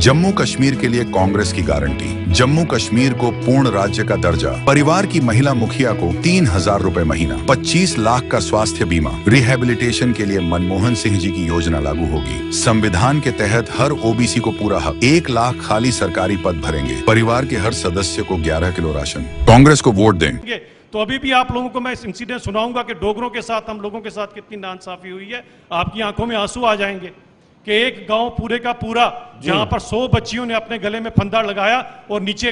जम्मू कश्मीर के लिए कांग्रेस की गारंटी, जम्मू कश्मीर को पूर्ण राज्य का दर्जा, परिवार की महिला मुखिया को 3,000 रुपए महीना, 25 लाख का स्वास्थ्य बीमा, रिहेबिलिटेशन के लिए मनमोहन सिंह जी की योजना लागू होगी। संविधान के तहत हर ओबीसी को पूरा हक, 1 लाख खाली सरकारी पद भरेंगे, परिवार के हर सदस्य को 11 किलो राशन। कांग्रेस को वोट दें। तो अभी भी आप लोगों को मैं इस इंसिडेंट सुनाऊंगा कि डोगरों के साथ, हम लोगों के साथ कितनी नाइंसाफी हुई है। आपकी आंखों में आंसू आ जाएंगे कि एक गांव पूरे का पूरा, जहां पर 100 बच्चियों ने अपने गले में फंदा लगाया और नीचे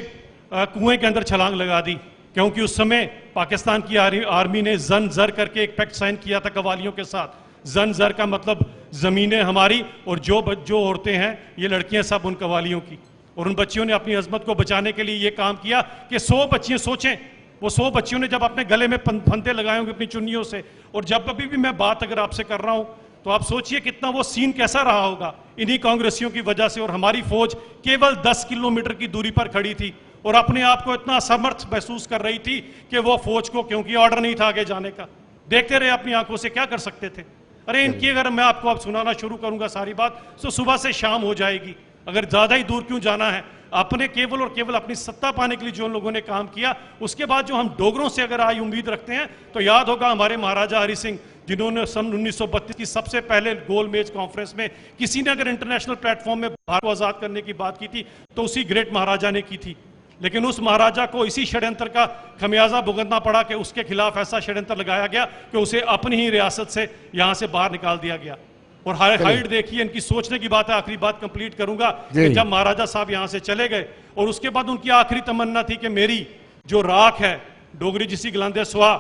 कुएं के अंदर छलांग लगा दी, क्योंकि उस समय पाकिस्तान की आर्मी ने जन जर करके एक पैक्ट साइन किया था कवालियों के साथ। जन जर का मतलब जमीनें हमारी और जो औरतें हैं ये लड़कियां सब उन कवालियों की। और उन बच्चियों ने अपनी अजमत को बचाने के लिए ये काम किया कि 100 बच्चियां, सोचें वो 100 बच्चियों ने जब अपने गले में फंदे लगाए होंगे अपनी चुन्नियों से, और जब अभी भी मैं बात अगर आपसे कर रहा हूं तो आप सोचिए कितना वो सीन कैसा रहा होगा इन्हीं कांग्रेसियों की वजह से। और हमारी फौज केवल 10 किलोमीटर की दूरी पर खड़ी थी और अपने आप को इतना असमर्थ महसूस कर रही थी कि वो फौज को, क्योंकि ऑर्डर नहीं था आगे जाने का, देखते रहे अपनी आंखों से, क्या कर सकते थे। अरे इनकी अगर मैं आपको अब सुनाना शुरू करूंगा सारी बात तो सुबह से शाम हो जाएगी। अगर ज्यादा ही दूर क्यों जाना है, अपने केवल और केवल अपनी सत्ता पाने के लिए जो लोगों ने काम किया, उसके बाद जो हम डोगरों से अगर आई उम्मीद रखते हैं तो याद होगा हमारे महाराजा हरि सिंह, जिन्होंने सन 1932 की सबसे पहले गोल मेज कॉन्फ्रेंस में किसी ने अगर इंटरनेशनल प्लेटफॉर्म में भारत को आजाद करने की बात की थी तो उसी ग्रेट महाराजा ने की थी। लेकिन उस महाराजा को इसी षड्यंत्र का खमियाजा भुगतना पड़ा कि उसके खिलाफ ऐसा षड्यंत्र लगाया गया कि उसे अपनी ही रियासत से यहां से बाहर निकाल दिया गया। और हाइट देखिए, इनकी सोचने की बात है। आखिरी बात कंप्लीट करूंगा कि जब महाराजा साहब यहां से चले गए और उसके बाद उनकी आखिरी तमन्ना थी कि मेरी जो राख है, डोगरी जिसी गलांदे सुहा,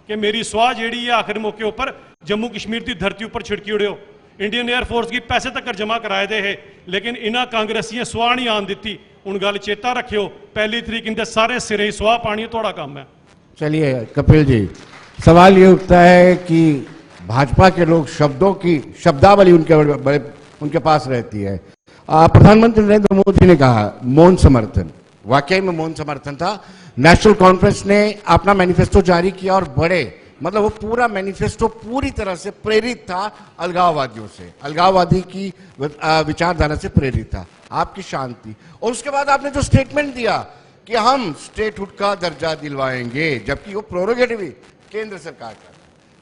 कि मेरी सुहा जेड़ी है आखिरी मौके ऊपर जम्मू कश्मीर की धरती ऊपर छिड़की उड़ियो। इंडियन एयरफोर्स की पैसे तक जमा कराए दे है, लेकिन इन्होंने कांग्रेसियां सुहा नहीं आन दी। उन गल चेता रखियो, 1 तरीक इनके सारे सिरे सुहा पानी थोड़ा कम है। चलिए कपिल जी, सवाल ये उठता है कि भाजपा के लोग शब्दों की शब्दावली उनके पास रहती है। प्रधानमंत्री नरेंद्र मोदी ने कहा मौन समर्थन, वाकई में मौन समर्थन था। नेशनल कॉन्फ्रेंस ने अपना मैनिफेस्टो जारी किया और बड़े, मतलब वो पूरा मैनिफेस्टो पूरी तरह से प्रेरित था अलगाववादियों से, अलगाववादी की विचारधारा से प्रेरित था। आपकी शांति, और उसके बाद आपने जो स्टेटमेंट दिया कि हम स्टेटहुड का दर्जा दिलवाएंगे, जबकि वो प्रोरोगेटिव केंद्र सरकार का,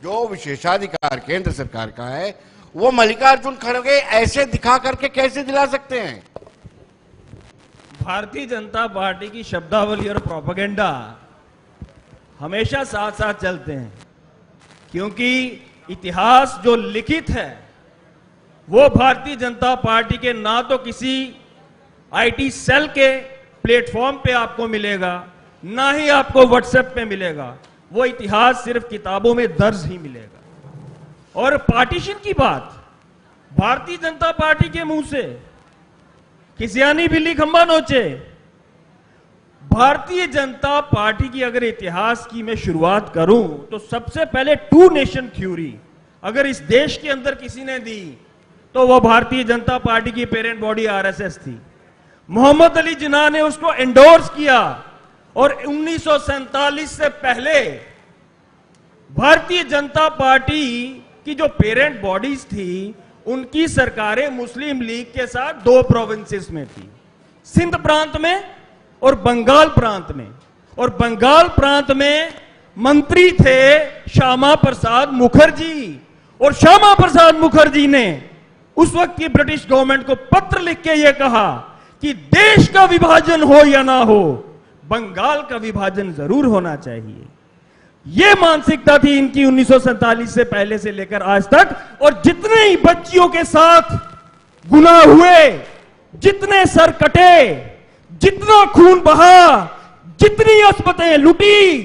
जो विशेषाधिकार केंद्र सरकार का है, वो मल्लिकार्जुन खड़गे ऐसे दिखा करके कैसे दिला सकते हैं? भारतीय जनता पार्टी की शब्दावली और प्रोपेगेंडा हमेशा साथ साथ चलते हैं, क्योंकि इतिहास जो लिखित है वो भारतीय जनता पार्टी के ना तो किसी आईटी सेल के प्लेटफॉर्म पे आपको मिलेगा, ना ही आपको व्हाट्सएप पे मिलेगा। वो इतिहास सिर्फ किताबों में दर्ज ही मिलेगा। और पार्टीशन की बात भारतीय जनता पार्टी के मुंह से किसियानी बिल्ली खंबा नोचे। भारतीय जनता पार्टी की अगर इतिहास की मैं शुरुआत करूं तो सबसे पहले 2 नेशन थ्योरी अगर इस देश के अंदर किसी ने दी तो वो भारतीय जनता पार्टी की पेरेंट बॉडी आरएसएस थी। मोहम्मद अली जिन्ना ने उसको एंडोर्स किया और 1947 से पहले भारतीय जनता पार्टी की जो पेरेंट बॉडीज थी उनकी सरकारें मुस्लिम लीग के साथ 2 प्रोविंसेस में थी, सिंध प्रांत में और बंगाल प्रांत में। और बंगाल प्रांत में मंत्री थे श्यामा प्रसाद मुखर्जी, और श्यामा प्रसाद मुखर्जी ने उस वक्त की ब्रिटिश गवर्नमेंट को पत्र लिख के यह कहा कि देश का विभाजन हो या ना हो, बंगाल का विभाजन जरूर होना चाहिए। यह मानसिकता थी इनकी 1947 से पहले से लेकर आज तक। और जितने ही बच्चियों के साथ गुनाह हुए, जितने सर कटे, जितना खून बहा, जितनी अस्पतालें लूटी,